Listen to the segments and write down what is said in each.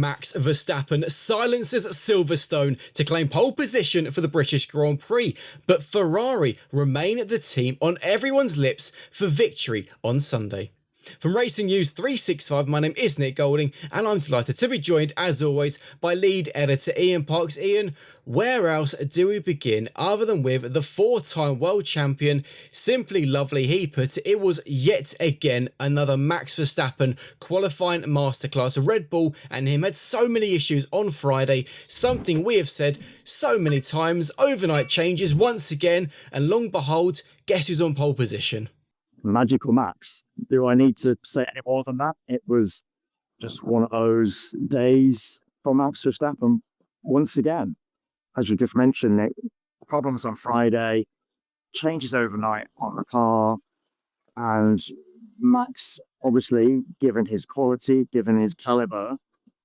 Max Verstappen silences Silverstone to claim pole position for the British Grand Prix, but Ferrari remain the team on everyone's lips for victory on Sunday. From Racing News 365, my name is Nick Golding, and I'm delighted to be joined, as always, by lead editor Ian Parks. Ian, where else do we begin other than with the four-time world champion? Simply lovely, he put it was yet again another Max Verstappen qualifying masterclass. Red Bull and him had so many issues on Friday, something we have said so many times. Overnight changes once again, and long behold, guess who's on pole position? Magical Max. Do I need to say any more than that? It was just one of those days for Max Verstappen once again. As you just mentioned, Nick, problems on Friday, changes overnight on the car, and Max, obviously, given his quality, given his caliber,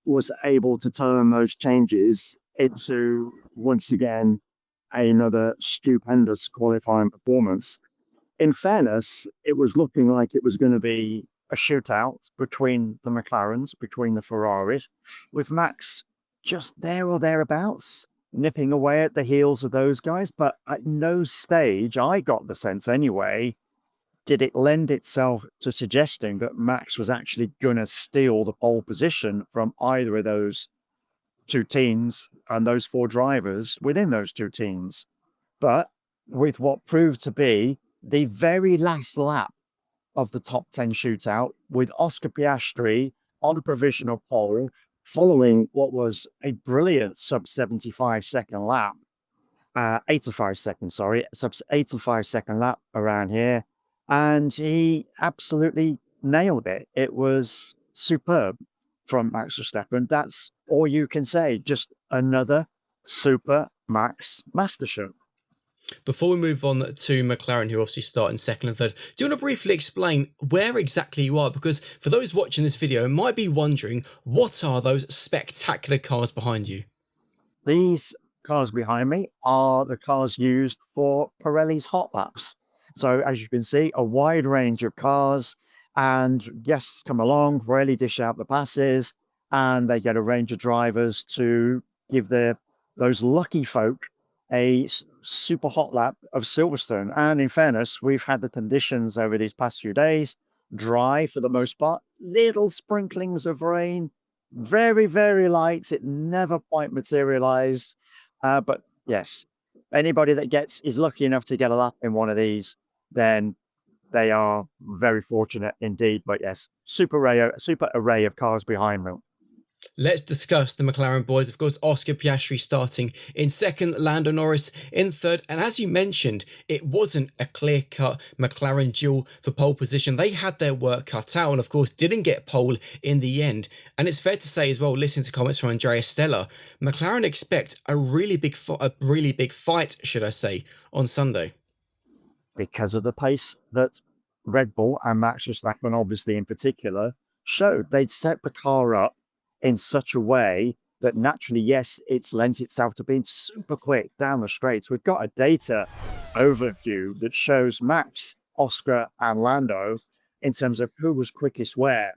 was able to turn those changes into, once again, another stupendous qualifying performance. In fairness, it was looking like it was going to be a shootout between the McLarens, between the Ferraris, with Max just there or thereabouts, nipping away at the heels of those guys. But at no stage, I got the sense anyway, did it lend itself to suggesting that Max was actually going to steal the pole position from either of those two teams and those four drivers within those two teams. But with what proved to be the very last lap of the top 10 shootout, with Oscar Piastri on a provisional pole, following what was a brilliant sub 75 second lap, 85 seconds, sorry, sub 85 second lap around here. And he absolutely nailed it. It was superb from Max Verstappen. That's all you can say. Just another super Max masterstroke. Before we move on to McLaren, who obviously start in second and third, do you want to briefly explain where exactly you are? Because for those watching this video, might be wondering, what are those spectacular cars behind you? These cars behind me are the cars used for Pirelli's hot laps. So as you can see, a wide range of cars, and guests come along, Pirelli dish out the passes, and they get a range of drivers to give those lucky folk a super hot lap of Silverstone. And in fairness, we've had the conditions over these past few days, dry for the most part, little sprinklings of rain, very, very light. It never quite materialized. But yes, anybody that is lucky enough to get a lap in one of these, then they are very fortunate indeed. But yes, super array of cars behind me. Let's discuss the McLaren boys. Of course, Oscar Piastri starting in second, Lando Norris in third. And as you mentioned, it wasn't a clear-cut McLaren duel for pole position. They had their work cut out and, of course, didn't get pole in the end. And it's fair to say as well, listening to comments from Andrea Stella, McLaren expect a really big fight, should I say, on Sunday. Because of the pace that Red Bull and Max Verstappen, obviously in particular, showed. They'd set the car up in such a way that naturally, yes, it's lent itself to being super quick down the straights. We've got a data overview that shows Max, Oscar, and Lando in terms of who was quickest where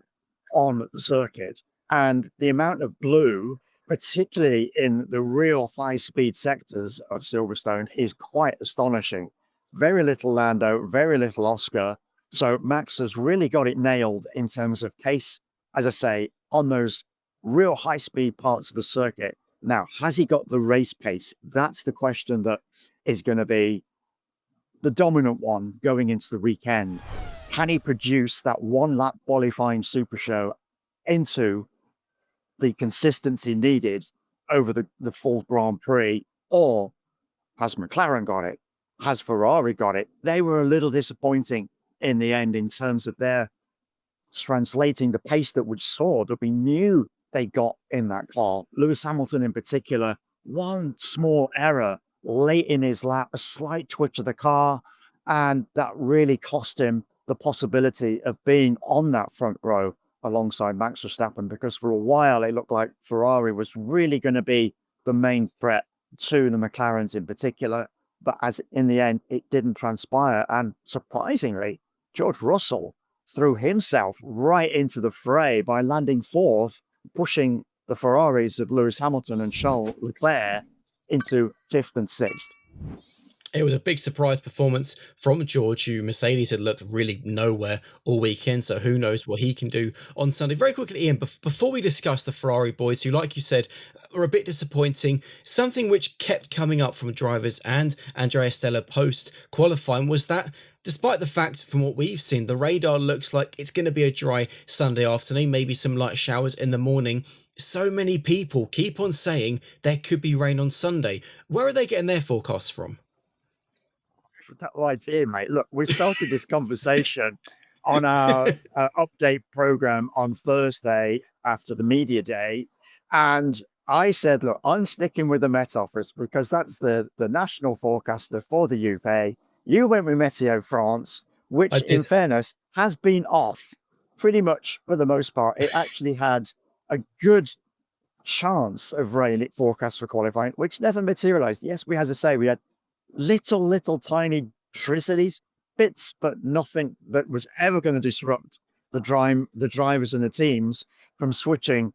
on the circuit. And the amount of blue, particularly in the real high-speed sectors of Silverstone, is quite astonishing. Very little Lando, very little Oscar. So Max has really got it nailed in terms of pace, as I say, on those real high-speed parts of the circuit. Now, has he got the race pace? That's the question that is going to be the dominant one going into the weekend. Can he produce that one-lap qualifying super show into the consistency needed over the full Grand Prix? Or has McLaren got it? Has Ferrari got it? They were a little disappointing in the end in terms of their translating the pace that we saw, that we knew they got in that car. Lewis Hamilton in particular, one small error late in his lap, a slight twitch of the car, and that really cost him the possibility of being on that front row alongside Max Verstappen, because for a while it looked like Ferrari was really going to be the main threat to the McLarens in particular. But as in the end, it didn't transpire. And surprisingly, George Russell threw himself right into the fray by landing fourth, pushing the Ferraris of Lewis Hamilton and Charles Leclerc into 5th and 6th. It was a big surprise performance from George, who Mercedes had looked really nowhere all weekend. So who knows what he can do on Sunday. Very quickly, Ian, before we discuss the Ferrari boys, who, like you said, were a bit disappointing, something which kept coming up from drivers and Andrea Stella post qualifying was that despite the fact from what we've seen, the radar looks like it's going to be a dry Sunday afternoon, maybe some light showers in the morning. So many people keep on saying there could be rain on Sunday. Where are they getting their forecasts from? That right here, mate. Look, we started this conversation on our update program on Thursday after the media day. And I said, look, I'm sticking with the Met Office because that's the national forecaster for the UK. You went with Meteo France, which in fairness has been off pretty much for the most part. It actually had a good chance of rain it forecast for qualifying, which never materialized. Yes, we, as I say, we had little tiny drizzlies bits, but nothing that was ever going to disrupt the drivers and the teams from switching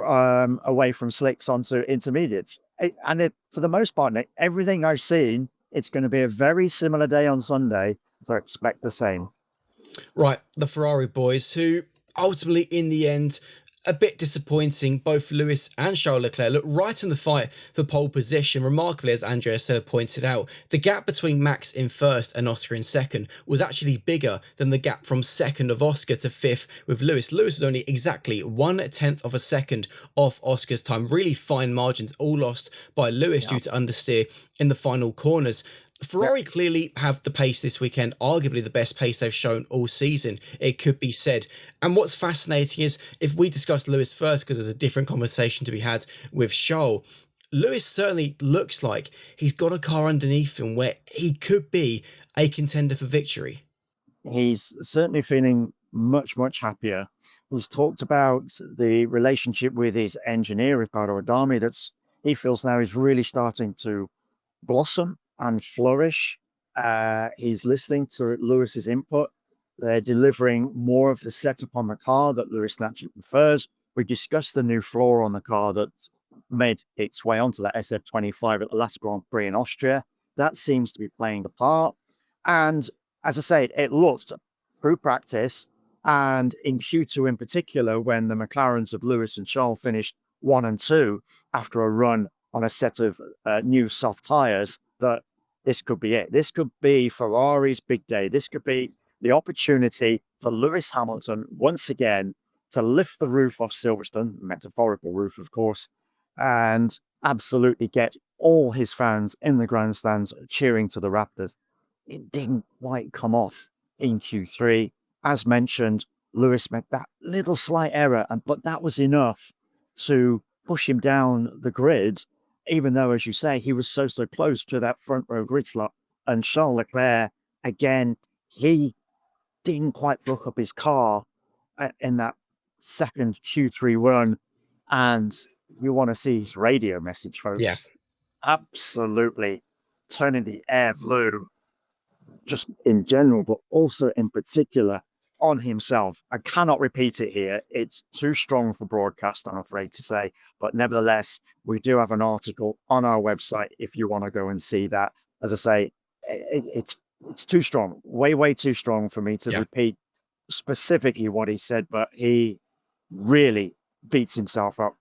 away from slicks onto intermediates. For the most part, Nick, everything I've seen, it's going to be a very similar day on Sunday, so expect the same. Right, the Ferrari boys, who ultimately in the end, a bit disappointing. Both Lewis and Charles Leclerc look right in the fight for pole position. Remarkably, as Andrea Stella pointed out, the gap between Max in first and Oscar in second was actually bigger than the gap from second of Oscar to fifth with Lewis. Lewis was only exactly 1/10 of a second off Oscar's time. Really fine margins, all lost by Lewis due to understeer in the final corners. Ferrari clearly have the pace this weekend, arguably the best pace they've shown all season, it could be said. And what's fascinating is, if we discuss Lewis first, because there's a different conversation to be had with Charles, Lewis certainly looks like he's got a car underneath him where he could be a contender for victory. He's certainly feeling much happier. He's talked about the relationship with his engineer, Riccardo Adami, that's he feels now is really starting to blossom and flourish. He's listening to Lewis's input. They're delivering more of the setup on the car that Lewis naturally prefers. We discussed the new floor on the car that made its way onto that SF25 at the last Grand Prix in Austria. That seems to be playing the part. And as I say, it looked through practice and in Q2 in particular, when the McLarens of Lewis and Charles finished 1 and 2 after a run on a set of new soft tyres, that this could be it. This could be Ferrari's big day. This could be the opportunity for Lewis Hamilton once again to lift the roof off Silverstone, metaphorical roof, of course, and absolutely get all his fans in the grandstands cheering to the Raptors. It didn't quite come off in Q3. As mentioned, Lewis made that little slight error, but that was enough to push him down the grid, even though, as you say, he was so close to that front row grid slot. And Charles Leclerc, again, he didn't quite look up his car in that second Q3 run. And you want to see his radio message, folks. Yeah. Absolutely turning the air blue, just in general, but also in particular on himself. I cannot repeat it here. It's too strong for broadcast, I'm afraid to say. But nevertheless, we do have an article on our website if you want to go and see that. As I say, it's too strong, way too strong for me to repeat specifically what he said, but he really beats himself up.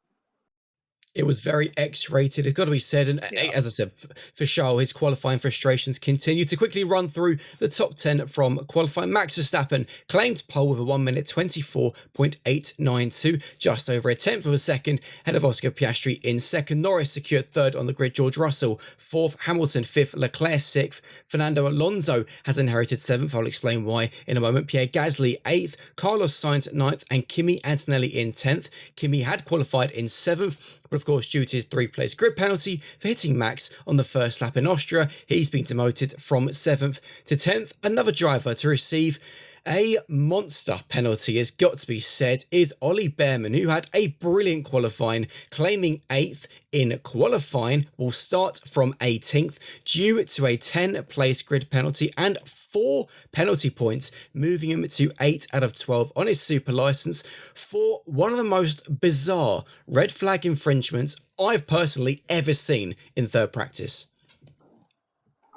It was very X-rated, it's got to be said. And as I said, for Charles, his qualifying frustrations continue. To quickly run through the top 10 from qualifying, Max Verstappen claimed pole with a 1 minute 24.892, just over a tenth of a second ahead of Oscar Piastri in second. Norris secured third on the grid, George Russell fourth, Hamilton fifth, Leclerc sixth. Fernando Alonso has inherited seventh, I'll explain why in a moment. Pierre Gasly eighth, Carlos Sainz ninth, and Kimi Antonelli in 10th. Kimi had qualified in seventh, but of course, due to his 3-place grid penalty for hitting Max on the first lap in Austria, he's been demoted from 7th to 10th. Another driver to receive A monster penalty has got to be said is Ollie Bearman, who had a brilliant qualifying, claiming 8th in qualifying, will start from 18th due to a 10-place grid penalty and 4 penalty points, moving him to 8 out of 12 on his super license for one of the most bizarre red flag infringements I've personally ever seen in third practice.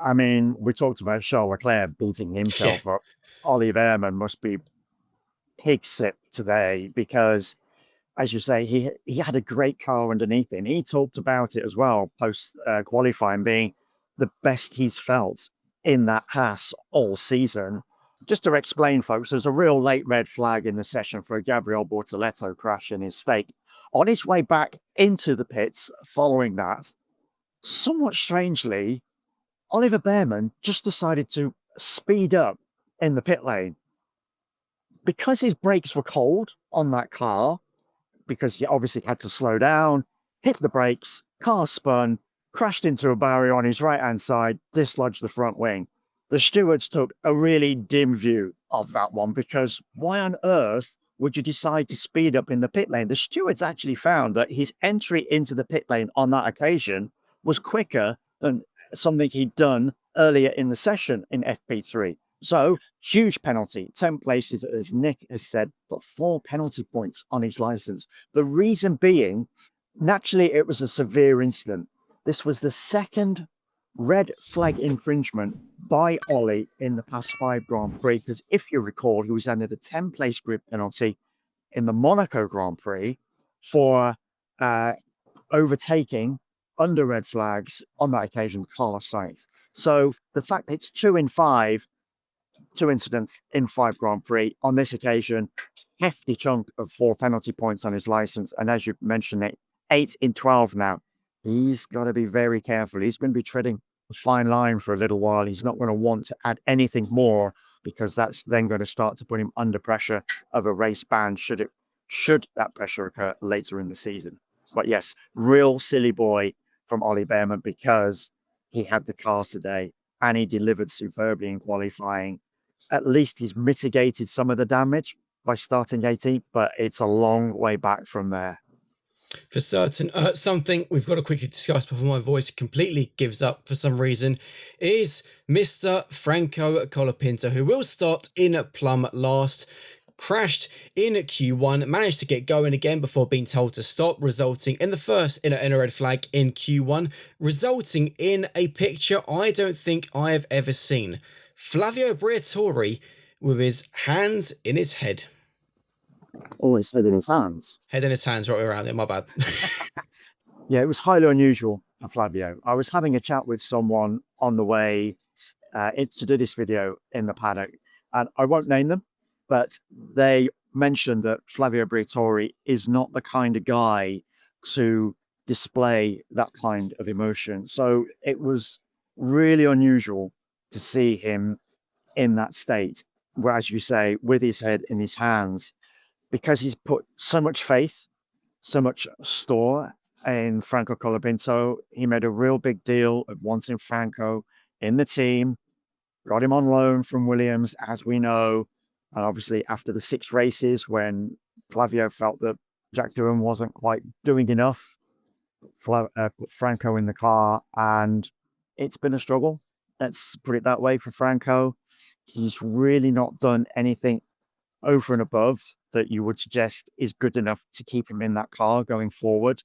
I mean, we talked about Charles Leclerc beating himself up. Ollie Bearman must be pig sick today because, as you say, he had a great car underneath him. He talked about it as well post qualifying being the best he's felt in that Haas all season. Just to explain, folks, there's a real late red flag in the session for a Gabriel Bortoleto crash in his fake. On his way back into the pits following that, somewhat strangely, Oliver Bearman just decided to speed up in the pit lane. Because his brakes were cold on that car, because he obviously had to slow down, hit the brakes, car spun, crashed into a barrier on his right-hand side, dislodged the front wing. The stewards took a really dim view of that one because why on earth would you decide to speed up in the pit lane? The stewards actually found that his entry into the pit lane on that occasion was quicker than something he'd done earlier in the session in FP3. So, huge penalty, 10 places, as Nick has said, but 4 penalty points on his license. The reason being, naturally, it was a severe incident. This was the second red flag infringement by Ollie in the past 5 Grand Prix, because if you recall, he was under the 10-place grid penalty in the Monaco Grand Prix for overtaking under red flags on that occasion, Carlos Sainz. So the fact that it's 2 in 5, 2 incidents in 5 Grand Prix, on this occasion, hefty chunk of 4 penalty points on his license. And as you mentioned, it 8 in 12 now. He's got to be very careful. He's going to be treading a fine line for a little while. He's not going to want to add anything more because that's then going to start to put him under pressure of a race ban should that pressure occur later in the season. But yes, real silly boy from Ollie Bearman because he had the car today and he delivered superbly in qualifying. At least he's mitigated some of the damage by starting 18th, but it's a long way back from there. For certain. Something we've got to quickly discuss before my voice completely gives up for some reason is Mr. Franco Colapinto, who will start in Plum last. Crashed in Q1, managed to get going again before being told to stop, resulting in the first in a red flag in Q1, resulting in a picture I don't think I have ever seen. Flavio Briatore with his hands in his head. Oh, his head in his hands. Head in his hands right around it, my bad. Yeah, it was highly unusual for Flavio. I was having a chat with someone on the way to do this video in the paddock, and I won't name them, but they mentioned that Flavio Briatore is not the kind of guy to display that kind of emotion. So it was really unusual to see him in that state, where, as you say, with his head in his hands, because he's put so much faith, so much store in Franco Colapinto. He made a real big deal of wanting Franco in the team, got him on loan from Williams, as we know. And obviously, after the 6 races, when Flavio felt that Jack Doohan wasn't quite doing enough, put Franco in the car, and it's been a struggle. Let's put it that way for Franco. He's really not done anything over and above that you would suggest is good enough to keep him in that car going forward.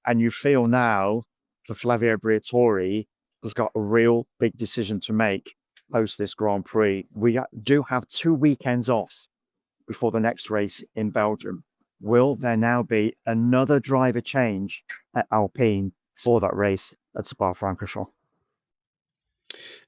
And you feel now for Flavio Briatore has got a real big decision to make post this Grand Prix. We do have 2 weekends off before the next race in Belgium. Will there now be another driver change at Alpine for that race at Spa-Francorchamps?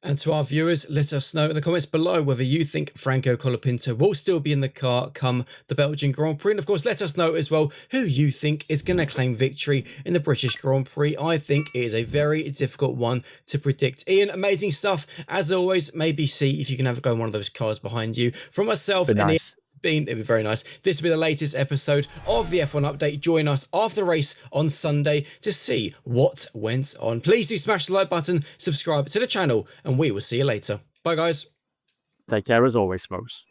And to our viewers, let us know in the comments below whether you think Franco Colapinto will still be in the car come the Belgian Grand Prix. And of course, let us know as well who you think is going to claim victory in the British Grand Prix. I think it is a very difficult one to predict. Ian, amazing stuff. As always, maybe see if you can have a go in one of those cars behind you. From myself and nice. Ian, it'd be very nice. This will be the latest episode of the F1 Update. Join us after the race on Sunday to see what went on. Please do smash the like button, subscribe to the channel, and we will see you later. Bye, guys. Take care as always, folks.